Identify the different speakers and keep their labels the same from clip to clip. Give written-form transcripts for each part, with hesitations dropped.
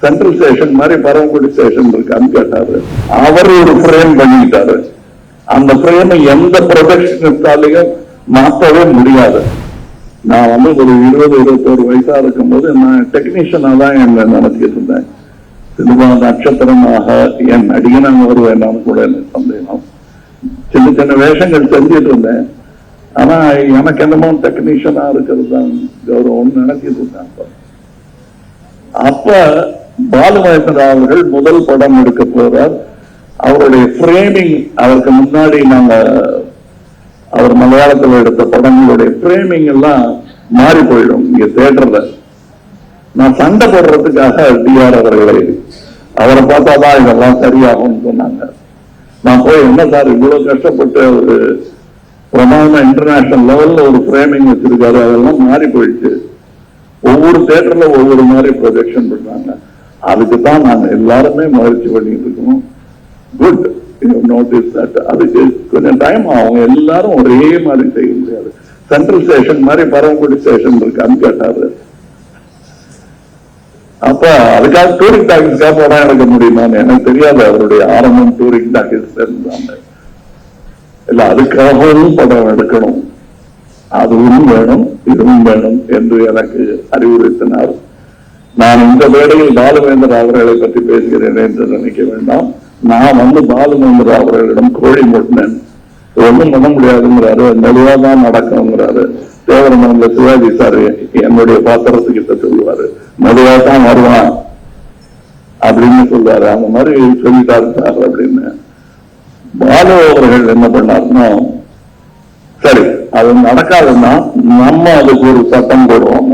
Speaker 1: Central station மாதிரி Paramakudi station இருக்கான்னு கேட்டாரு. அவர் ஒரு ஃப்ரேம் பண்ணிட்டாரு. அந்த ஃப்ரேமை எந்த ப்ரொடக்ஷனிஸ்டாலையும் மாற்றவே முடியாது. நான் வந்து ஒரு 20-21 வயசா இருக்கும் போது நான் டெக்னீஷியனா தான் என்ன நடத்திட்டு இருந்தேன். சினிமா நட்சத்திரமாக என் நடிகனாக வருவேன் கூட எனக்கு சந்தேகம். சின்ன சின்ன வேஷங்கள் செஞ்சுட்டு இருந்தேன். ஆனா எனக்கு என்னமோ டெக்னீஷியனா இருக்கிறது தான் கௌரவம் நினைச்சிட்டு இருந்தேன். அப்ப பாலுமகேந்திரா அவர்கள் முதல் படம் எடுக்க போறார். அவருடைய ஃப்ரேமிங், அவருக்கு முன்னாடி நாங்க அவர் மலையாளத்தில் எடுத்த படங்களுடைய ஃப்ரேமிங் எல்லாம் மாறி போயிடும். இங்க தியேட்டர்ல நான் சண்டை போடுறதுக்காக டிஆர் அவரை பார்த்தாதான் இதெல்லாம் சரியாகும் சொன்னாங்க. நான் போய் என்ன சார் இவ்வளவு கஷ்டப்பட்டு ஒரு பிரமாண இன்டர்நேஷனல் லெவல்ல ஒரு ஃப்ரேமிங் வச்சிருக்காரு, அதெல்லாம் மாறி போயிடுச்சு. ஒவ்வொரு தியேட்டர்ல ஒவ்வொரு மாதிரி ப்ரொஜெக்ஷன் பண்றாங்க. அதுக்கு தான் நாங்க எல்லாருமே முயற்சி பண்ணிட்டு இருக்கோம். Good notice that. அதுக்கு கொஞ்சம் டைம் ஆகும். எல்லாரும் ஒரே மாதிரி செய்ய முடியாது. சென்ட்ரல் ஸ்டேஷன் மாதிரி பரமக்குடி ஸ்டேஷன் இருக்கான்னு கேட்டாரு. அப்ப அதுக்காக டூரிங் டாக்கீஸ்க்காக படம் எடுக்க முடியுமான்னு எனக்கு தெரியாது. அவருடைய ஆரம்பம் டூரிங் டாக்கீஸ் இருந்தாங்க. இல்ல அதுக்காகவும் படம் எடுக்கணும், அதுவும் வேணும் இதுவும் வேணும் என்று எனக்கு அறிவுறுத்தினார். நான் இந்த வேளையில் பாலுமகேந்திரா அவர்களை பற்றி பேசுகிறேன் என்று நினைக்க வேண்டாம். நான் வந்து பாலுமகேந்திரா அவர்களிடம் கோழி மூட்டினேன். ஒன்றும் பண்ண முடியாதுங்கிறாரு, மெதுவா தான் நடக்கும்ங்கிறாரு. தேவரமங்கல சிவாஜி சார் என்னுடைய பாத்திரத்துக்கிட்ட சொல்லுவாரு, மெதுவா தான் வருவான் அப்படின்னு சொல்லுவாரு. அந்த மாதிரி சொல்லிட்டாரு சார் அப்படின்னு. பாலு அவர்கள் என்ன பண்ணாருன்னா, சரி அது நடக்காதுன்னா நம்ம அதுக்கு ஒரு சட்டம் போடுவோம்.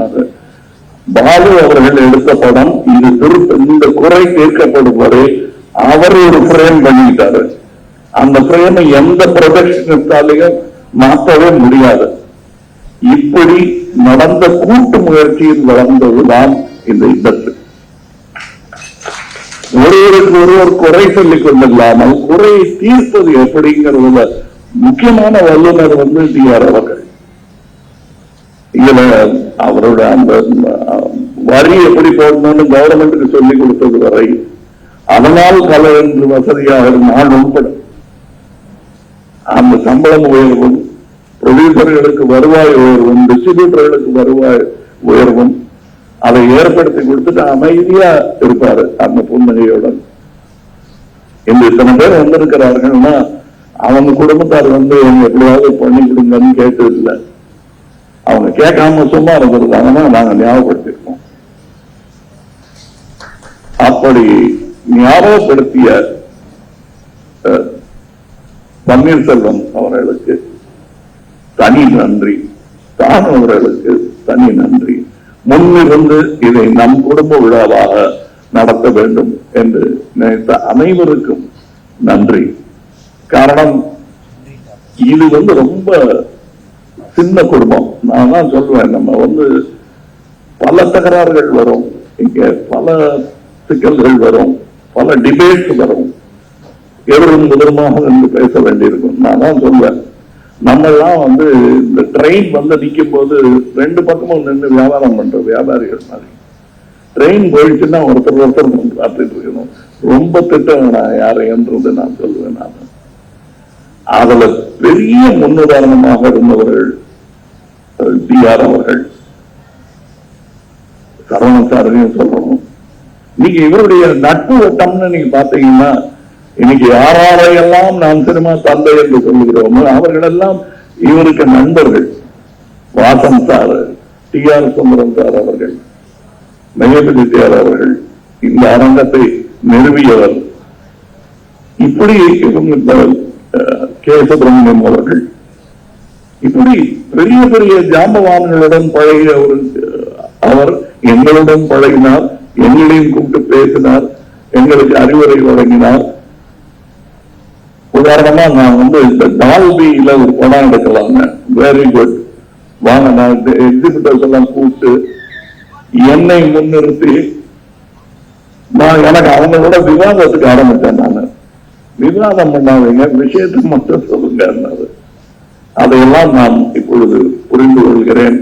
Speaker 1: பாலு அவர்கள் எடுத்த படம் இது இந்த குறை தீர்க்கப்படும் வரை அவர் ஒரு ஃப்ரேம் பண்ணிட்டாரு. அந்த ஃப்ரேமை எந்த ப்ரொடக்ஷனிஸ்டாலையும் மாற்றவே முடியாது. இப்படி நடந்த கூட்டு முயற்சியில் வளர்ந்ததுதான் இந்த இண்டஸ்ட்ரி. ஒருவருக்கு ஒருவர் குறை சொல்லிக் கொண்டில்லாமல் குறையை தீர்ப்பது எப்படிங்கிறதுல முக்கியமான வல்லுநர் வந்து டிஆர் அவர்கள். இதுல அவரோட அந்த வரி எப்படி போடணும்னு கவர்மெண்ட்டுக்கு சொல்லிக் கொடுத்தது வரை, அதனால் கலை என்று வசதியாக நான் உட்பட அந்த சம்பளம் உயர்வும், ப்ரொடியூசர்களுக்கு வருவாய் உயர்வும், டிஸ்ட்ரிபியூட்டர்களுக்கு வருவாய் உயர்வும் அதை ஏற்படுத்தி கொடுத்துட்டு அமைதியா இருப்பாரு அந்த புன்னகையுடன். இந்த இத்தனை பேர் வந்திருக்கிறார்கள்னா அவங்க குடும்பத்தார் வந்து எப்படியாவது பண்ணி கொடுங்கன்னு கேட்டது இல்லை. அவங்க கேட்காம சும்மா இருந்திருக்காங்கன்னா நாங்க ஞாபகப்படுத்திருக்கோம். அப்படி ஞாபகப்படுத்திய பன்னீர்செல்வம் அவர்களுக்கு தனி நன்றி, தான் அவர்களுக்கு தனி நன்றி. முன்னிருந்து இதை நம் குடும்ப விழாவாக நடத்த வேண்டும் என்று நினைத்த அனைவருக்கும் நன்றி. காரணம் இது வந்து ரொம்ப சின்ன குடும்பம். நான் தான் சொல்லுவேன், நம்ம வந்து பல தகராறுகள் வரும், இங்க பல சிக்கல்கள் வரும், பல டிபேட்ஸ் வரும், எவரும் முதலுமாக என்று பேச வேண்டியிருக்கும். நான் தான் சொல்லுவேன், நம்ம எல்லாம் வந்து இந்த ட்ரெயின் வந்து நிற்கும் போது ரெண்டு பக்கமும் நின்று வியாபாரம் பண்ற வியாபாரிகள் மாதிரி. ட்ரெயின் போயிடுச்சுன்னா ஒருத்தர் பார்த்துட்டு இருக்கணும். ரொம்ப திட்டம் வேணாம் யாரைன்றது நான் சொல்லுவேன். நான் அதுல பெரிய முன்னுதாரணமாக இருந்தவர்கள் டிஆர் அவர்கள். சரவணன் சாரையும் சொல்லணும். நீங்க இவருடைய நட்பு வட்டம்னு நீங்க பாத்தீங்கன்னா, இன்னைக்கு யாரையெல்லாம் நாம் சினிமா தந்தை என்று சொல்லுகிறோமோ அவர்கள் எல்லாம் இவருக்கு நண்பர்கள். வாசன் சார், டிஆர் சுந்தரம் சார் அவர்கள், மெகபதி டிஆர் அவர்கள், இந்த அரங்கத்தை நிறுவியவர். இப்படி இவங்க கே சுப்பிரமணியம் அவர்கள், இப்படி பெரிய பெரிய ஜாம்பவான்களுடன் பழகிய அவர் எங்களுடன் பழகினார், எங்களையும் கூப்பிட்டு பேசினார், எங்களுக்கு அறிவுரை வழங்கினார். உதாரணமா நான் வந்து இந்த டால்பியில ஒரு படம் எடுக்கலாங்க, வெரி குட் வாங்க, நான் எக்ஸிபிட்டர்ஸ் எல்லாம் கூப்பிட்டு என்னை முன்னிறுத்தி எனக்கு அவங்களோட விவாதத்துக்கு ஆரம்பித்தேன். நான் விவாதம் பண்ணாதீங்க, விஷயத்துக்கு மட்டும் சொல்லுங்க. அதையெல்லாம் நான் இப்பொழுது புரிந்து கொள்கிறேன்.